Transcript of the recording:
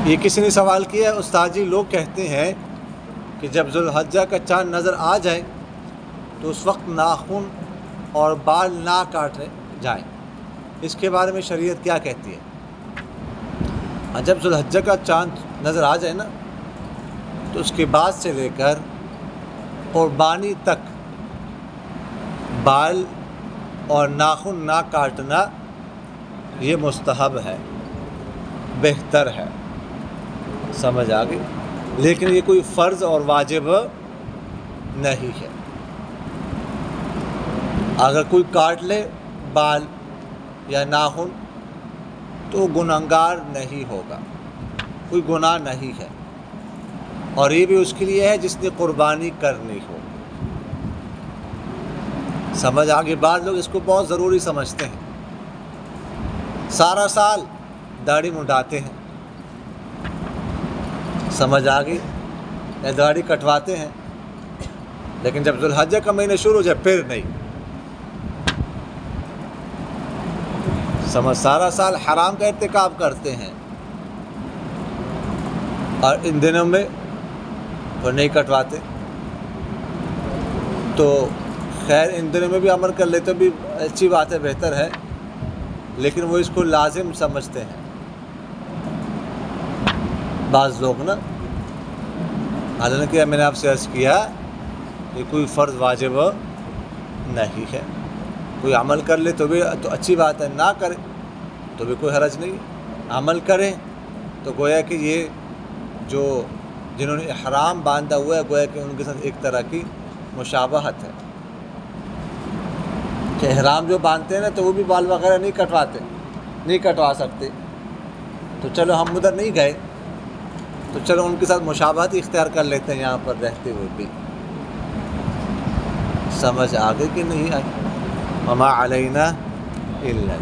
یہ کسی نے سوال کیا، استاد جی لوگ کہتے ہیں کہ جب ذوالحجہ کا چاند نظر آ جائے تو اس وقت ناخن اور بال نہ کاٹے جائیں، اس کے بارے میں شریعت کیا کہتی ہے؟ جب ذوالحجہ کا چاند نظر آ جائے نا تو اس کے بعد سے لے کر قربانی تک بال اور ناخن نہ کاٹنا یہ مستحب ہے، بہتر ہے، سمجھ آ گئی؟ لیکن یہ کوئی فرض اور واجب نہیں ہے۔ اگر کوئی کاٹ لے بال یا ناخن تو گنہگار نہیں ہوگا، کوئی گناہ نہیں ہے، اور یہ بھی اس کے لیے ہے جس نے قربانی کرنی ہو۔ سمجھ آگے؟ بعض لوگ اس کو بہت ضروری سمجھتے ہیں، سارا سال داڑھی منڈاتے ہیں، سمجھ آ گئی؟ یا داڑھی کٹواتے ہیں، لیکن جب ذوالحجہ کا مہینہ شروع ہو جائے پھر نہیں۔ سارا سال حرام کا ارتکاب کرتے ہیں اور ان دنوں میں وہ نہیں کٹواتے، تو خیر ان دنوں میں بھی عمل کر لیتے بھی اچھی بات ہے، بہتر ہے، لیکن وہ اس کو لازم سمجھتے ہیں بعض لوگ نا۔ حالانکہ میں نے آپ سے عرض کیا کہ کوئی فرض واجب نہیں ہے، کوئی عمل کر لے تو بھی تو اچھی بات ہے، نہ کرے تو بھی کوئی حرج نہیں، عمل کریں تو گویا کہ یہ جو جنہوں نے احرام باندھا ہوا ہے گویا کہ ان کے ساتھ ایک طرح کی مشابہت ہے کہ احرام جو باندھتے ہیں نا تو وہ بھی بال وغیرہ نہیں کٹوا سکتے، تو چلو ہم ادھر نہیں گئے تو چلو ان کے ساتھ مشابہت اختیار کر لیتے ہیں یہاں پر رہتے ہوئے بھی۔ سمجھ آگے کہ نہیں آئی؟ وما علینا الا